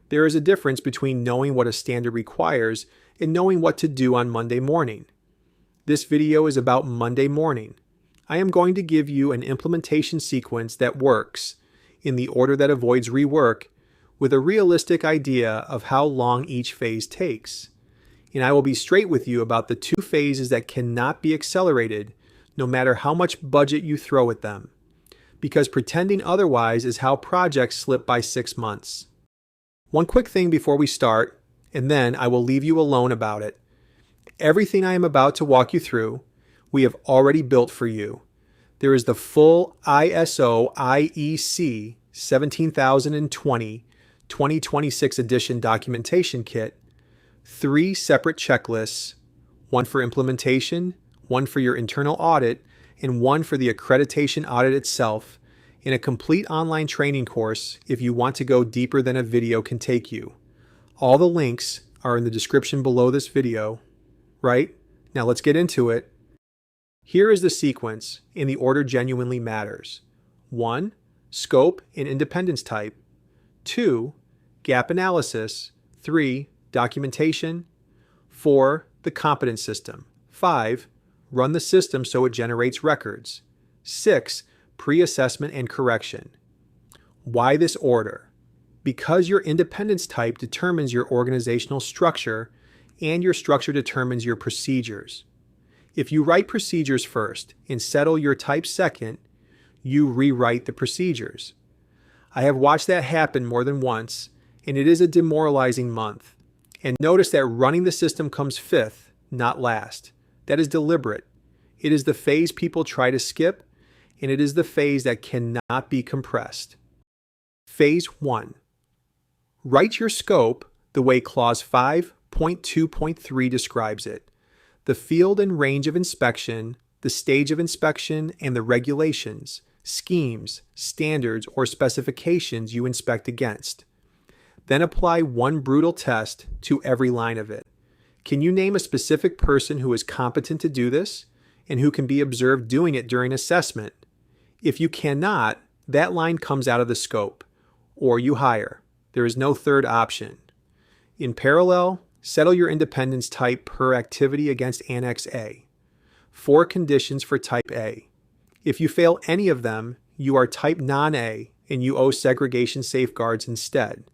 There is a difference between knowing what a standard requires and knowing what to do on Monday morning. This video is about Monday morning. I am going to give you an implementation sequence that works in the order that avoids rework with a realistic idea of how long each phase takes. And I will be straight with you about the two phases that cannot be accelerated no matter how much budget you throw at them, because pretending otherwise is how projects slip by 6 months. One quick thing before we start, and then I will leave you alone about it. Everything I am about to walk you through, we have already built for you. There is the full ISO IEC 17020 2026 edition documentation kit, 3 separate checklists, one for implementation, one for your internal audit, and one for the accreditation audit itself, in a complete online training course if you want to go deeper than a video can take you. All the links are in the description below this video, right? Now let's get into it. Here is the sequence, and the order genuinely matters. 1. Scope and independence type. 2. Gap analysis. 3. Documentation. 4. The competence system. 5. Run the system so it generates records. 6. Pre-assessment and correction. Why this order? Because your independence type determines your organizational structure, and your structure determines your procedures. If you write procedures first and settle your type second, you rewrite the procedures. I have watched that happen more than once, and it is a demoralizing month. And notice that running the system comes 5th, not last. That is deliberate. It is the phase people try to skip, and it is the phase that cannot be compressed. Phase 1. Write your scope the way Clause 5.2.3 describes it. The field and range of inspection, the stage of inspection, and the regulations, schemes, standards, or specifications you inspect against. Then apply one brutal test to every line of it. Can you name a specific person who is competent to do this and who can be observed doing it during assessment? If you cannot, that line comes out of the scope, or you hire. There is no third option. In parallel, settle your independence type per activity against Annex A. 4 conditions for Type A. If you fail any of them, you are Type non-A and you owe segregation safeguards instead.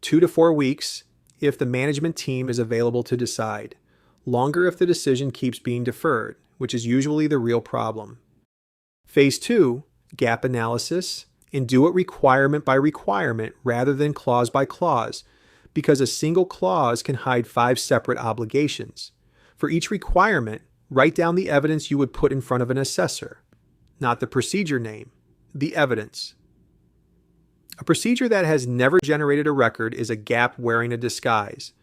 2 to 4 weeks if the management team is available to decide. Longer if the decision keeps being deferred, which is usually the real problem. Phase 2, gap analysis, and do it requirement by requirement rather than clause by clause, because a single clause can hide 5 separate obligations. For each requirement, write down the evidence you would put in front of an assessor. Not the procedure name, the evidence. A procedure that has never generated a record is a gap wearing a disguise.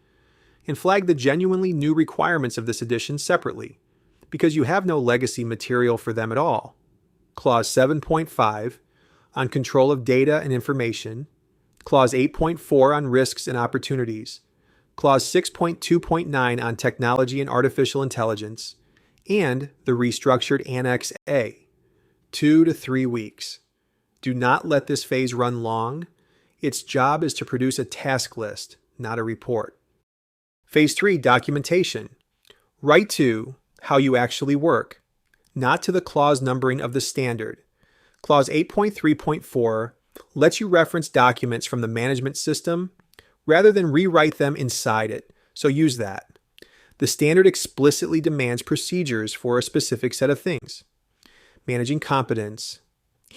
And flag the genuinely new requirements of this edition separately, because you have no legacy material for them at all. Clause 7.5 on control of data and information, Clause 8.4 on risks and opportunities, Clause 6.2.9 on technology and artificial intelligence, and the restructured Annex A. 2 to 3 weeks. Do not let this phase run long. Its job is to produce a task list, not a report. Phase 3, documentation. Write to how you actually work, not to the clause numbering of the standard. Clause 8.3.4 lets you reference documents from the management system rather than rewrite them inside it, so use that. The standard explicitly demands procedures for a specific set of things. Managing competence,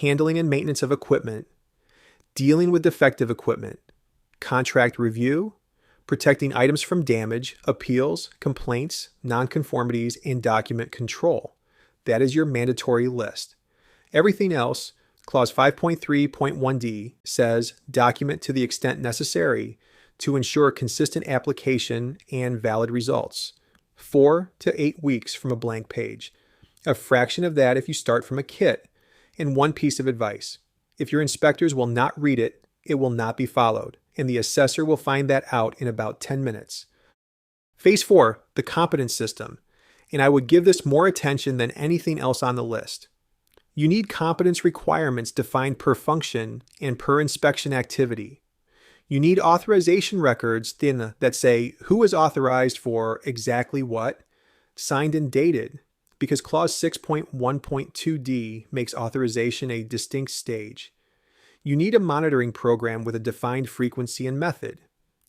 handling and maintenance of equipment, dealing with defective equipment, contract review, protecting items from damage, appeals, complaints, nonconformities, and document control. That is your mandatory list. Everything else, Clause 5.3.1d, says document to the extent necessary to ensure consistent application and valid results. 4 to 8 weeks from a blank page. A fraction of that if you start from a kit. And one piece of advice. If your inspectors will not read it, it will not be followed, and the assessor will find that out in about 10 minutes. Phase 4, the competence system, and I would give this more attention than anything else on the list. You need competence requirements defined per function and per inspection activity. You need authorization records that say who is authorized for exactly what, signed and dated, because Clause 6.1.2d makes authorization a distinct stage. You need a monitoring program with a defined frequency and method.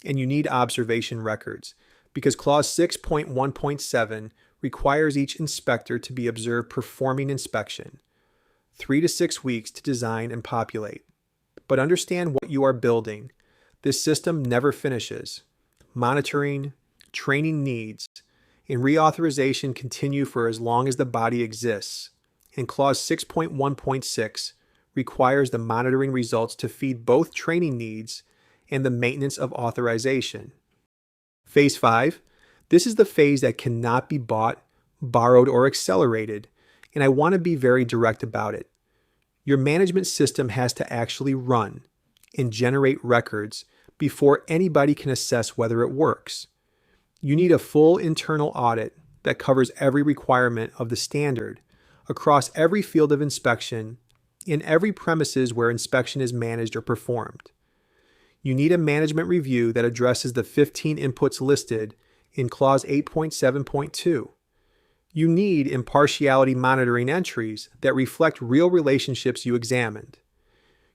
And you need observation records, because Clause 6.1.7 requires each inspector to be observed performing inspection. 3 to 6 weeks to design and populate. But understand what you are building. This system never finishes. Monitoring, training needs, and reauthorization continue for as long as the body exists. And Clause 6.1.6 requires the monitoring results to feed both training needs and the maintenance of authorization. Phase 5. This is the phase that cannot be bought, borrowed, or accelerated, and I want to be very direct about it. Your management system has to actually run and generate records before anybody can assess whether it works. You need a full internal audit that covers every requirement of the standard across every field of inspection in every premises where inspection is managed or performed. You need a management review that addresses the 15 inputs listed in Clause 8.7.2. You need impartiality monitoring entries that reflect real relationships you examined.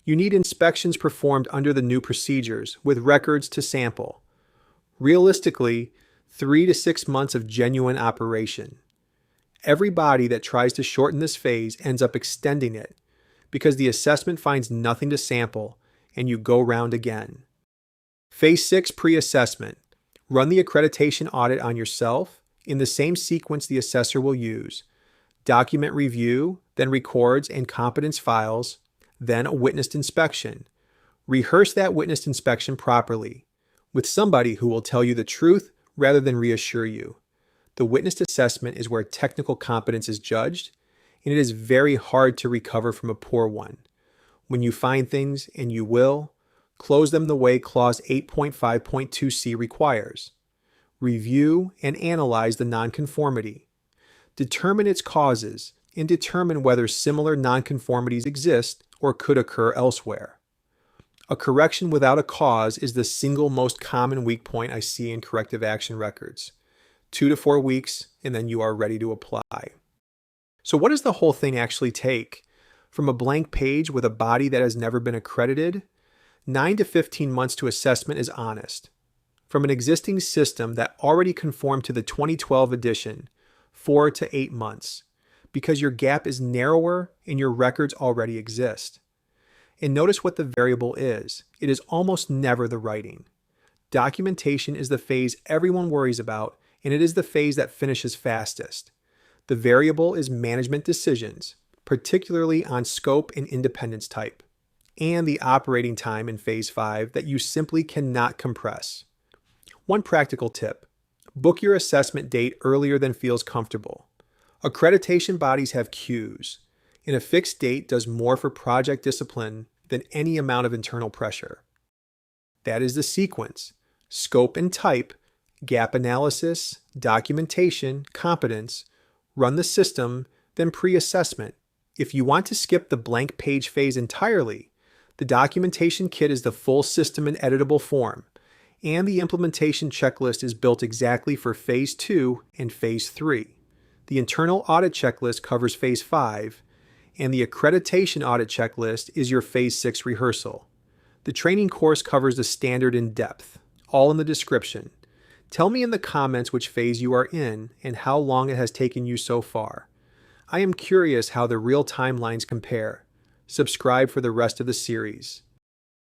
You need inspections performed under the new procedures with records to sample. Realistically, 3 to 6 months of genuine operation. Every body that tries to shorten this phase ends up extending it because the assessment finds nothing to sample and you go round again. Phase 6 pre-assessment. Run the accreditation audit on yourself in the same sequence the assessor will use. Document review, then records and competence files, then a witnessed inspection. Rehearse that witnessed inspection properly with somebody who will tell you the truth rather than reassure you. The witnessed assessment is where technical competence is judged, and it is very hard to recover from a poor one. When you find things, and you will, close them the way Clause 8.5.2c requires. Review and analyze the nonconformity. Determine its causes, and determine whether similar nonconformities exist or could occur elsewhere. A correction without a cause is the single most common weak point I see in corrective action records. 2 to 4 weeks, and then you are ready to apply. So what does the whole thing actually take? From a blank page with a body that has never been accredited, 9 to 15 months to assessment is honest. From an existing system that already conformed to the 2012 edition, 4 to 8 months, because your gap is narrower and your records already exist. And notice what the variable is. It is almost never the writing. Documentation is the phase everyone worries about, and it is the phase that finishes fastest. The variable is management decisions, particularly on scope and independence type, and the operating time in Phase 5 that you simply cannot compress. One practical tip: book your assessment date earlier than feels comfortable. Accreditation bodies have queues, and a fixed date does more for project discipline than any amount of internal pressure. That is the sequence: scope and type, gap analysis, documentation, competence, run the system, then pre-assessment. If you want to skip the blank page phase entirely, the documentation kit is the full system in editable form, and the implementation checklist is built exactly for Phase 2 and Phase 3. The internal audit checklist covers Phase 5, and the accreditation audit checklist is your Phase 6 rehearsal. The training course covers the standard in depth, all in the description. Tell me in the comments which phase you are in and how long it has taken you so far. I am curious how the real timelines compare. Subscribe for the rest of the series.